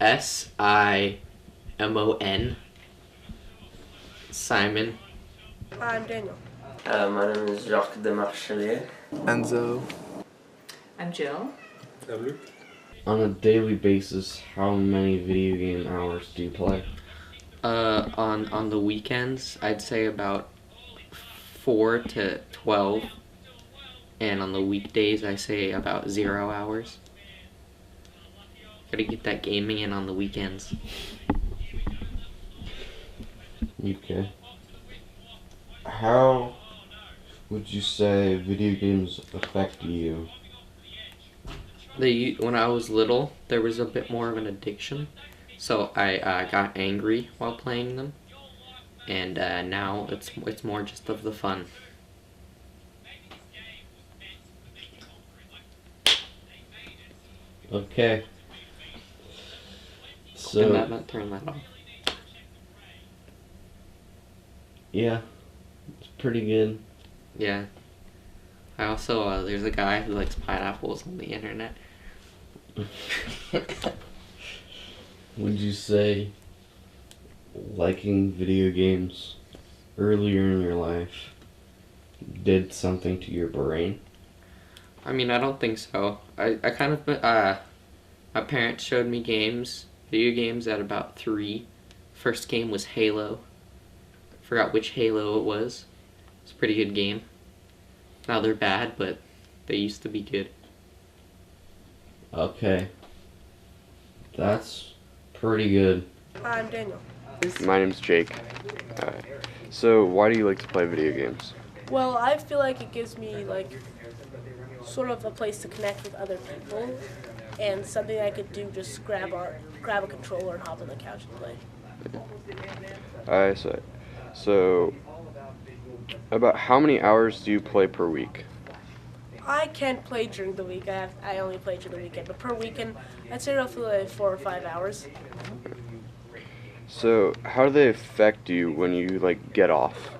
Simon. Simon. I'm Daniel. My name is Jacques de Marchelier. Enzo. I'm Jill. I'm Luke. On a daily basis, how many video game hours do you play? On the weekends, I'd say about 4 to 12, and on the weekdays, I say about 0 hours. Gotta get that gaming in on the weekends. Okay. How would you say video games affect you? When I was little, there was a bit more of an addiction, so I got angry while playing them, and now it's more just of the fun. Okay. So And that turn that off. yeah, it's pretty good. Yeah. I also there's a guy who likes pineapples on the internet. Would you say liking video games earlier in your life did something to your brain? I mean, I don't think so. I kind of my parents showed me video games at about 3. First game was Halo. Forgot which Halo it was. It's a pretty good game. Now they're bad, but they used to be good. Okay. That's pretty good. I'm Daniel. My name's Jake. So why do you like to play video games? Well, I feel like it gives me like sort of a place to connect with other people, and something I could do just grab a controller and hop on the couch and play. I see. So about how many hours do you play per week? I can't play during the week. I only play during the weekend, but per weekend, I'd say roughly like 4 or 5 hours. So how do they affect you when you like get off?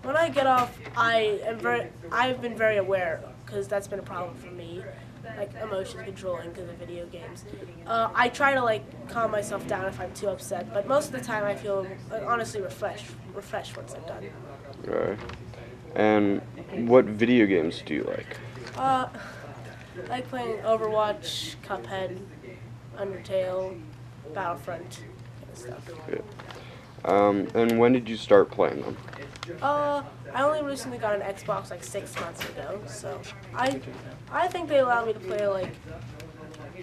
When I get off, I've been very aware, because that's been a problem for me, like emotion controlling because of video games. I try to like calm myself down if I'm too upset, but most of the time I feel honestly refreshed once I'm done. Right. And what video games do you like? I like playing Overwatch, Cuphead, Undertale, Battlefront, kind of stuff. Yeah. And when did you start playing them? I only recently got an Xbox like 6 months ago, so I think they allow me to play like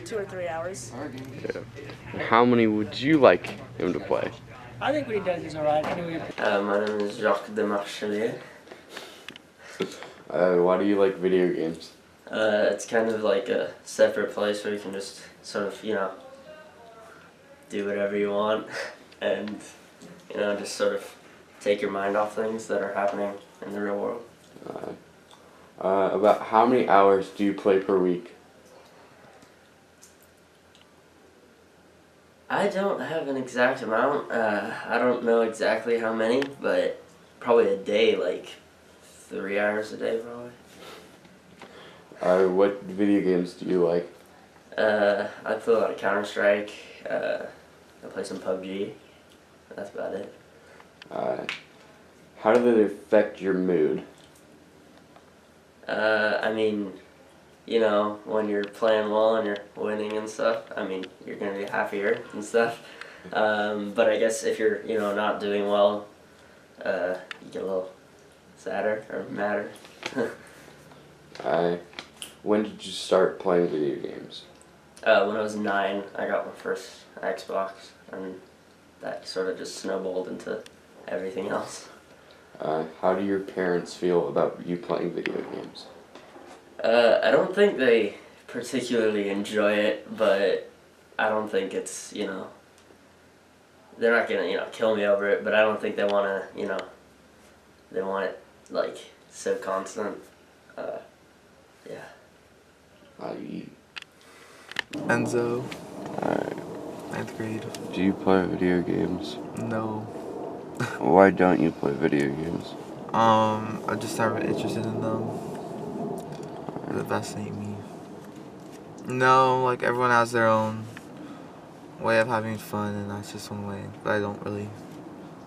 2 or 3 hours. Yeah. And how many would you like him to play? I think what he does is alright. Anyway. My name is Jacques de Marchelier. Why do you like video games? It's kind of like a separate place where you can just sort of, do whatever you want and, just sort of take your mind off things that are happening in the real world. About how many hours do you play per week? I don't have an exact amount. I don't know exactly how many, but probably a day, like 3 hours a day probably. What video games do you like? I play a lot of Counter-Strike. I play some PUBG. That's about it. How do they affect your mood? I mean, when you're playing well and you're winning and stuff, you're going to be happier and stuff. But I guess if you're, not doing well, you get a little sadder or madder. When did you start playing video games? When I was 9, I got my first Xbox, and that sort of just snowballed into everything else. How do your parents feel about you playing video games? I don't think they particularly enjoy it, but I don't think it's, they're not gonna, kill me over it, but I don't think they wanna, they want it, like, so constant. Yeah. Enzo. 9th grade. Do you play video games? No. Why don't you play video games? I just started interested in them. They're the best thing me. No, like everyone has their own way of having fun, and that's just one way. But I don't really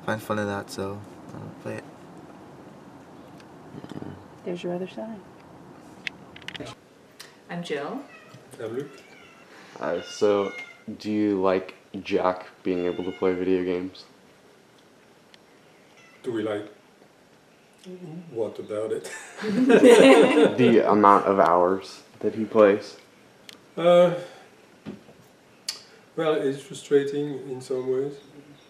find fun in that, so I don't play it. There's your other side. I'm Jill. I'm Luke. So, do you like Jack being able to play video games? Do we like? What about it? The amount of hours that he plays? Well, it's frustrating in some ways,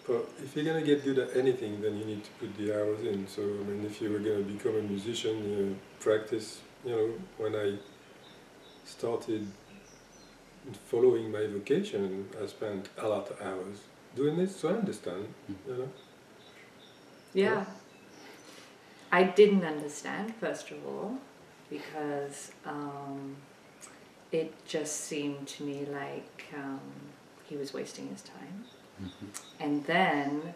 but if you're gonna get good at anything, then you need to put the hours in. So, I mean, if you were gonna become a musician, practice. When I started following my vocation, I spent a lot of hours doing this, so I understand. Yeah. I didn't understand, first of all, because it just seemed to me like he was wasting his time. And then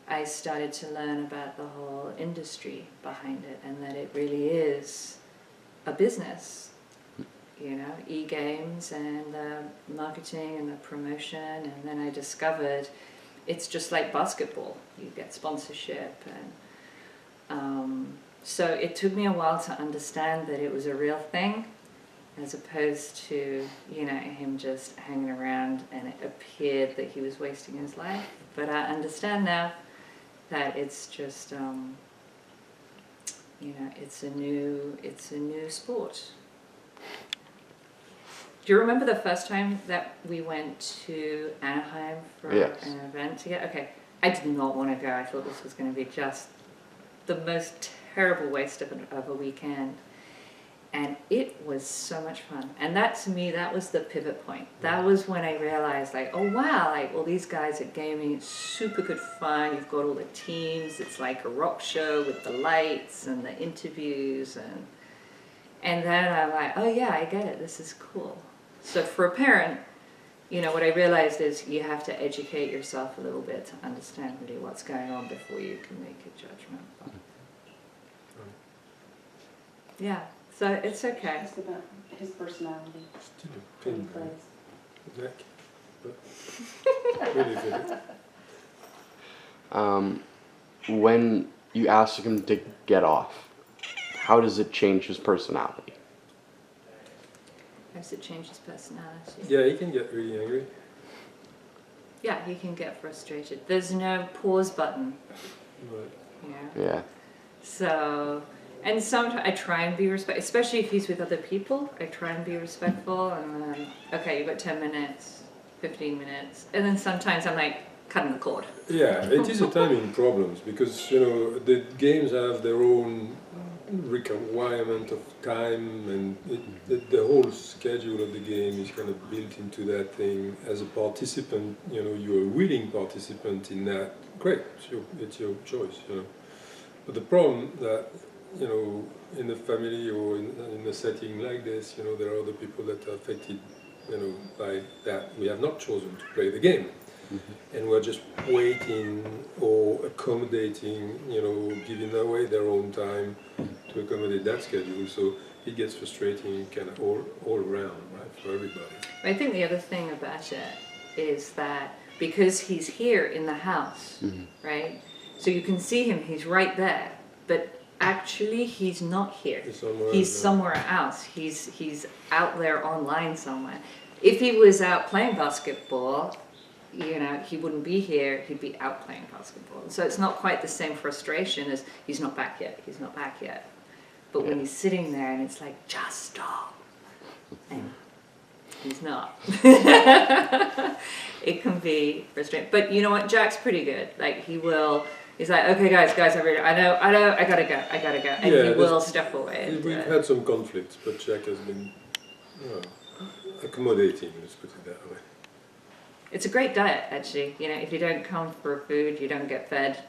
I started to learn about the whole industry behind it, and that it really is a business. E-games and the marketing and the promotion, and then I discovered it's just like basketball. You get sponsorship, and so it took me a while to understand that it was a real thing, as opposed to him just hanging around and it appeared that he was wasting his life. But I understand now that it's just it's a new sport. Do you remember the first time that we went to Anaheim for an event together? Okay, I did not want to go. I thought this was going to be just the most terrible waste of a weekend. And it was so much fun. And that, to me, that was the pivot point. That was when I realized, oh wow, all these guys at gaming, it's super good fun. You've got all the teams. It's like a rock show with the lights and the interviews. And then I'm like, oh yeah, I get it. This is cool. So for a parent, what I realized is you have to educate yourself a little bit to understand really what's going on before you can make a judgment. But yeah, so it's okay. Just about his personality. Still a That he pain plays. neck, but really good. When you ask him to get off, how does it change his personality? How does it change his personality? Yeah, he can get really angry. Yeah, he can get frustrated. There's no pause button. Right. Yeah. So, and sometimes I try and be respectful, especially if he's with other people. I try and be respectful, and then, okay, you've got 10 minutes, 15 minutes. And then sometimes I'm like, cutting the cord. Yeah, it is a timing problems because, the games have their own requirement of time, and the whole schedule of the game is kind of built into that thing. As a participant, you're a willing participant in that. Great, it's your choice. But the problem that in a family or in a setting like this, there are other people that are affected, by that. We have not chosen to play the game. And we're just waiting or accommodating, giving away their own time to accommodate that schedule. So it gets frustrating kind of all around, right, for everybody. I think the other thing about it is that because he's here in the house, right? So you can see him, he's right there, but actually he's not here. He's somewhere else. He's out there online somewhere. If he was out playing basketball, he wouldn't be here, he'd be out playing basketball. So it's not quite the same frustration as he's not back yet, he's not back yet. But when he's sitting there and it's like, just stop. And he's not. It can be frustrating. But you know what, Jack's pretty good. He's like, okay guys, I know, I gotta go. And he will step away. We've had some conflicts, but Jack has been accommodating, let's put it that way. It's a great diet, actually. If you don't come for food, you don't get fed.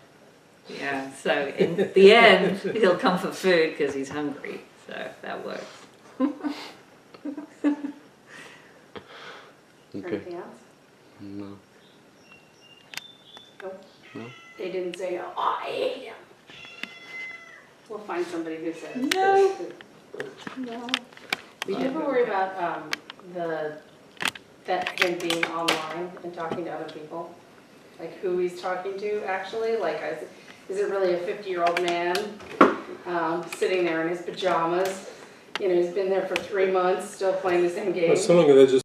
Yeah, so in the end, he'll come for food because he's hungry. So that works. Okay. Anything else? No. Nope. No. They didn't say, oh, I hate him. We'll find somebody who says. No. No. Did you ever worry about the him being online and talking to other people? Like who he's talking to actually? Like, is it really a 50-year-old man sitting there in his pajamas? You know, he's been there for 3 months, still playing the same game. But so long as they just